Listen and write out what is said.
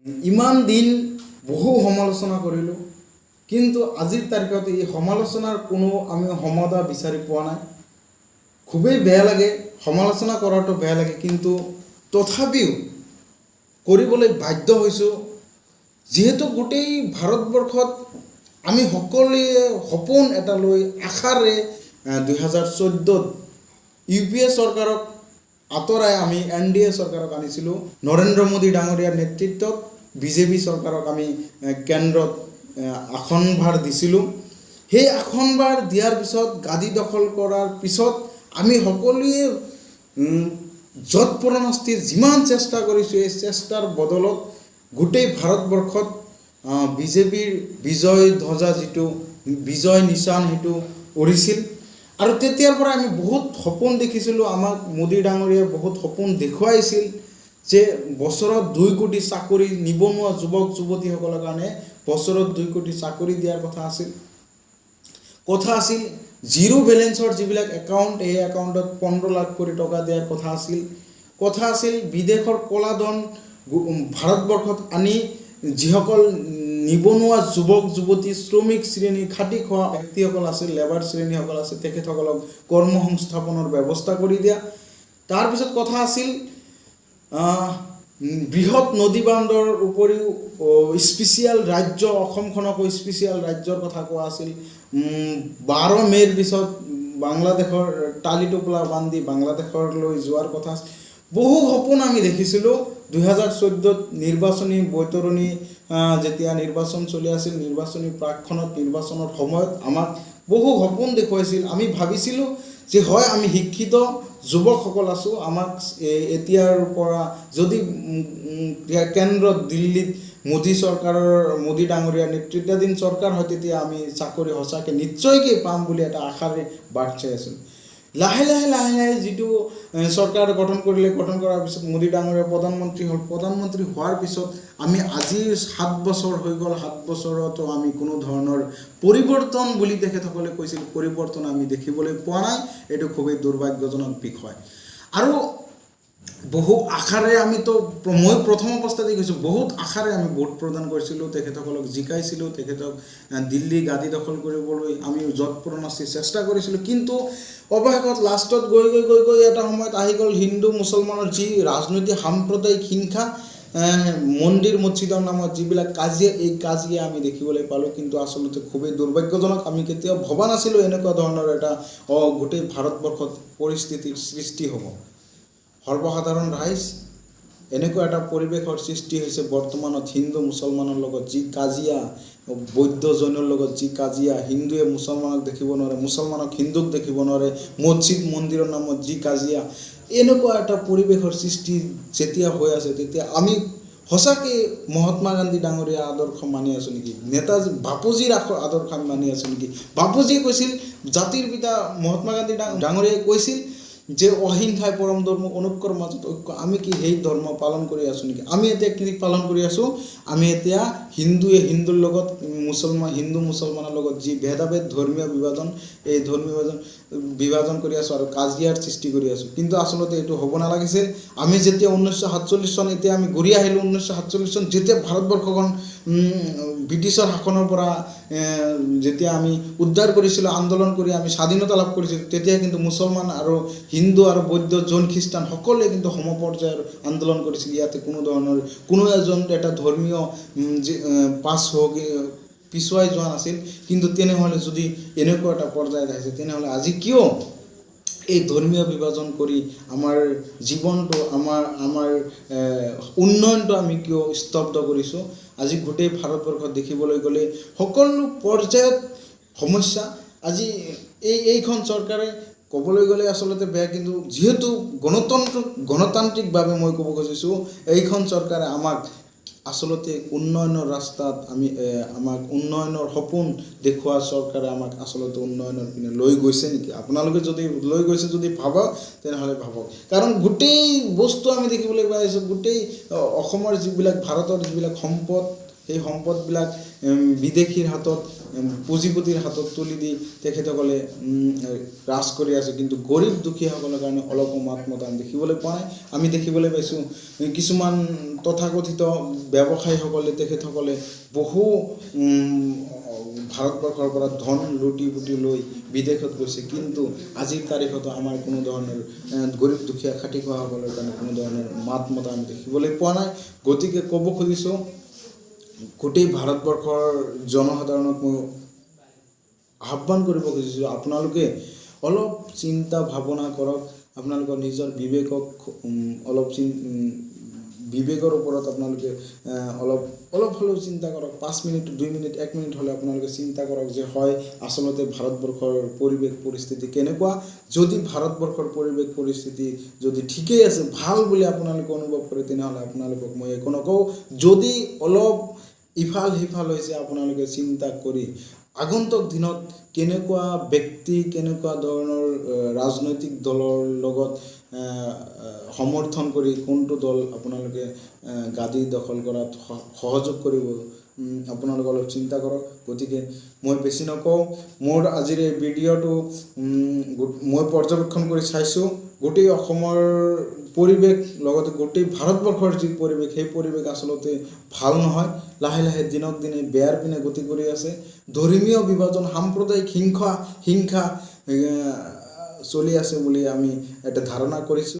ইমান দিন বহু সমালোচনা কৰিলোঁ, কিন্তু আজিৰ তাৰিখত এই সমালোচনাৰ কোনো আমি সমাধা বিচাৰি পোৱা নাই। খুবেই বেয়া লাগে, সমালোচনা কৰাটো বেয়া লাগে, কিন্তু তথাপিও কৰিবলৈ বাধ্য হৈছোঁ। যিহেতু গোটেই ভাৰতবৰ্ষত আমি সকলোৱে সপোন এটা লৈ আশাৰে 2014 UPA চৰকাৰক আঁতৰাই আমি NDA চৰকাৰক আনিছিলোঁ। নৰেন্দ্ৰ মোদী ডাঙৰীয়াৰ নেতৃত্বত BJP চৰকাৰক আমি কেন্দ্ৰত আসনভাৰ দিছিলোঁ। সেই আসনভাৰ দিয়াৰ পিছত গাদী দখল কৰাৰ পিছত আমি সকলোৱে যৎপৰোনাস্তি যিমান চেষ্টা কৰিছোঁ, এই চেষ্টাৰ বদলত গোটেই ভাৰতবৰ্ষত BJPৰ বিজয় ধ্বজা, যিটো বিজয় নিশান, সেইটো উৰিছিল। আৰু তেতিয়াৰ পৰা আমি বহুত সপোন দেখিছিলোঁ। আমাক মোদী ডাঙৰীয়াই বহুত সপোন দেখুৱাইছিল যে বছৰত 2 কোটি চাকৰি, নিবনুৱা যুৱক যুৱতীসকলৰ কাৰণে বছৰত 2 কোটি চাকৰি দিয়াৰ কথা আছিল। জিৰো বেলেঞ্চৰ যিবিলাক একাউণ্ট, এই একাউণ্টত 15 লাখ কোটি টকা দিয়াৰ কথা আছিল। বিদেশৰ কলাধন ভাৰতবৰ্ষত আনি যিসকল নিবনুৱা যুৱক যুৱতী, শ্ৰমিক শ্ৰেণী, খাটি খোৱা ব্যক্তিসকল আছিল, লেবাৰ শ্ৰেণীসকল আছিল, তেখেতসকলক কৰ্মসংস্থাপনৰ ব্যৱস্থা কৰি দিয়া। তাৰপিছত কথা আছিল বৃহৎ নদী বান্ধৰ উপৰিও স্পেচিয়েল ৰাজ্য, অসমখনকো স্পেচিয়েল ৰাজ্যৰ কথা কোৱা আছিল। 12 মে'ৰ পিছত বাংলাদেশৰ টালি-টোপোলা বান্ধি বাংলাদেশলৈ যোৱাৰ কথা আছিল। বহু সপোন আমি দেখিছিলোঁ। 2014 নিৰ্বাচনী বৈতৰণি, যেতিয়া নিৰ্বাচন চলি আছিল, নিৰ্বাচনী প্ৰাকখনত, নিৰ্বাচনৰ সময়ত আমাক বহু সপোন দেখুৱাইছিল। আমি ভাবিছিলোঁ যে হয়, আমি শিক্ষিত যুৱকসকল আছোঁ, আমাক এতিয়াৰ পৰা যদি কেন্দ্ৰত দিল্লীত মোদী ডাঙৰীয়াৰ নেতৃত্বাধীন চৰকাৰ হয়, তেতিয়া আমি চাকৰি সঁচাকৈ নিশ্চয়কৈ পাম বুলি এটা আশাৰে বাট চাই আছিলোঁ। লাহে লাহে যিটো চৰকাৰ গঠন কৰাৰ পিছত মোদী ডাঙৰীয়া প্ৰধানমন্ত্ৰী হ'ল। প্ৰধানমন্ত্ৰী হোৱাৰ পিছত আমি আজি 7 বছৰ হৈ গ'ল। 7 বছৰতো আমি কোনো ধৰণৰ পৰিৱৰ্তন বুলি তেখেতসকলে কৈছিল, পৰিৱৰ্তন আমি দেখিবলৈ পোৱা নাই। এইটো খুবেই দুৰ্ভাগ্যজনক বিষয়। আৰু বহু আশাৰে মই প্ৰথম অৱস্থাতেই কৈছোঁ, বহুত আশাৰে আমি ভোট প্ৰদান কৰিছিলোঁ, তেখেতসকলক জিকাইছিলোঁ, তেখেতক দিল্লী গাদী দখল কৰিবলৈ আমি যৎপৰোনাস্তি চেষ্টা কৰিছিলোঁ। কিন্তু অৱশেষত লাষ্টত গৈ এটা সময়ত আহি গ'ল হিন্দু মুছলমানৰ যি ৰাজনৈতিক সাম্প্ৰদায়িক হিংসা, মন্দিৰ মছজিদৰ নামত যিবিলাক কাজিয়া, এই কাজিয়া আমি দেখিবলৈ পালোঁ। কিন্তু আচলতে খুবেই দুৰ্ভাগ্যজনক। আমি কেতিয়াও ভবা নাছিলোঁ এনেকুৱা ধৰণৰ এটা গোটেই ভাৰতবৰ্ষত পৰিস্থিতিৰ সৃষ্টি হ'ব। সৰ্বসাধাৰণ ৰাইজ, এনেকুৱা এটা পৰিৱেশৰ সৃষ্টি হৈছে বৰ্তমানত। হিন্দু মুছলমানৰ লগত যি কাজিয়া, বৌদ্ধ জৈনৰ লগত যি কাজিয়া, হিন্দুৱে মুছলমানক দেখিব নোৱাৰে, মুছলমানক হিন্দুক দেখিব নোৱাৰে, মছজিদ মন্দিৰৰ নামত যি কাজিয়া, এনেকুৱা এটা পৰিৱেশৰ সৃষ্টি যেতিয়া হৈ আছে, তেতিয়া আমি সঁচাকৈ মহাত্মা গান্ধী ডাঙৰীয়া আদৰ্শ মানি আছোঁ নেকি? নেতাজী বাপুজীৰ আদৰ্শ মানি আছোঁ নেকি? বাপুজীয়ে কৈছিল, জাতিৰ পিতা মহাত্মা গান্ধী ডাঙৰীয়াই কৈছিল যে অহিংসাই পৰম ধৰ্ম, অনুকৰ মাজত ঐক্য। আমি কি সেই ধৰ্ম পালন কৰি আছোঁ নেকি? আমি এতিয়া কি পালন কৰি আছোঁ? আমি এতিয়া হিন্দুৱে হিন্দুৰ লগত, হিন্দু মুছলমানৰ লগত যি ভেদাভেদ, ধৰ্মীয় বিভাজন, এই ধৰ্মীয় বিভাজন কৰি আছোঁ আৰু কাজিয়াৰ সৃষ্টি কৰি আছোঁ। কিন্তু আচলতে এইটো হ'ব নালাগিছিল। আমি যেতিয়া 1947 চন, এতিয়া আমি ঘূৰি আহিলোঁ 1947 চন, যেতিয়া ভাৰতবৰ্ষখন ব্ৰিটিছৰ শাসনৰ পৰা যেতিয়া আমি উদ্ধাৰ কৰিছিলোঁ, আন্দোলন কৰি আমি স্বাধীনতা লাভ কৰিছিলোঁ, তেতিয়া কিন্তু মুছলমান আৰু হিন্দু আৰু বৌদ্ধ, জৈন, খ্ৰীষ্টান সকলোৱে কিন্তু সমপৰ্যায়ৰ আন্দোলন কৰিছিল। ইয়াতে কোনো এজন এটা ধৰ্মীয় পিছুৱাই যোৱা নাছিল। কিন্তু তেনেহ'লে যদি এনেকুৱা এটা পৰ্যায়ত আহিছে, তেনেহ'লে আজি কিয় এই ধৰ্মীয় বিভাজন কৰি আমাৰ জীৱনটো, আমাৰ উন্নয়নটো আমি কিয় স্তব্ধ কৰিছোঁ? আজি গোটেই ভাৰতবৰ্ষত দেখিবলৈ গ'লে সকলো পৰ্যায়ত সমস্যা। আজি এইখন চৰকাৰে ক'বলৈ গ'লে আচলতে বেয়া, কিন্তু যিহেতু গণতান্ত্ৰিকভাৱে মই ক'ব খুজিছোঁ, এইখন চৰকাৰে আমাক আচলতে উন্নয়নৰ ৰাস্তাত আমাক উন্নয়নৰ সপোন দেখুওৱা চৰকাৰে আমাক আচলতে উন্নয়নৰ পিনে লৈ গৈছে নেকি? আপোনালোকে যদি লৈ গৈছে যদি ভাবক, তেনেহ'লে ভাবক। কাৰণ গোটেই বস্তু আমি দেখিবলৈ পাইছোঁ, গোটেই অসমৰ যিবিলাক, ভাৰতৰ যিবিলাক সম্পদ, সেই সম্পদবিলাক বিদেশীৰ হাতত পুঁজিপতিৰ হাতত তুলি দি তেখেতসকলে ৰাজ কৰি আছে, কিন্তু গৰীব দুখীয়াসকলৰ কাৰণে অলপো মাত মতা দেখিবলৈ পোৱা নাই। আমি দেখিবলৈ পাইছোঁ কিছুমান তথাকথিত ব্যৱসায়ীসকলে তেখেতসকলে বহু ভাৰতবৰ্ষৰ পৰা ধন লুটি পুটি লৈ বিদেশত গৈছে, কিন্তু আজিৰ তাৰিখতো আমাৰ কোনো ধৰণৰ গৰীব দুখীয়া খাটি খোৱাসকলৰ কাৰণে কোনো ধৰণৰ মাত মতা আমি দেখিবলৈ পোৱা নাই। গতিকে ক'ব খুজিছোঁ গোটেই ভাৰতবৰ্ষৰ জনসাধাৰণক মই আহ্বান কৰিব খুজিছোঁ, আপোনালোকে অলপ চিন্তা ভাৱনা কৰক, আপোনালোকৰ নিজৰ বিবেকক অলপ বিবেকৰ ওপৰত আপোনালোকে অলপ হ'লেও চিন্তা কৰক। 5 মিনিট 2 মিনিট 1 মিনিট হ'লে আপোনালোকে চিন্তা কৰক যে হয় আচলতে ভাৰতবৰ্ষৰ পৰিৱেশ পৰিস্থিতি কেনেকুৱা। যদি ভাৰতবৰ্ষৰ পৰিৱেশ পৰিস্থিতি যদি ঠিকেই আছে, ভাল বুলি আপোনালোকে অনুভৱ কৰে, তেনেহ'লে আপোনালোকক মই একো নকওঁ। যদি অলপ ইফাল সিফাল হৈছে আপোনালোকে চিন্তা কৰি আগন্তুক দিনত কেনেকুৱা ব্যক্তি কেনেকুৱা ধৰণৰ ৰাজনৈতিক দলৰ লগত সমৰ্থন কৰি কোনটো দল আপোনালোকে গাদী দখল কৰাত সহযোগ কৰিব, আপোনালোকে অলপ চিন্তা কৰক। গতিকে মই বেছি নকওঁ, মোৰ আজিৰ এই ভিডিঅ'টো মই পৰ্যবেক্ষণ কৰি চাইছোঁ গোটেই অসমৰ পৰিৱেশ লগতে গোটেই ভাৰতবৰ্ষৰ যি পৰিৱেশ, সেই পৰিৱেশ আচলতে ভাল নহয়। লাহে লাহে দিনক দিনে বেয়াৰ পিনে গতি কৰি আছে। ধৰ্মীয় বিভাজন, সাম্প্ৰদায়িক হিংসা চলি আছে বুলি আমি এটা ধাৰণা কৰিছোঁ।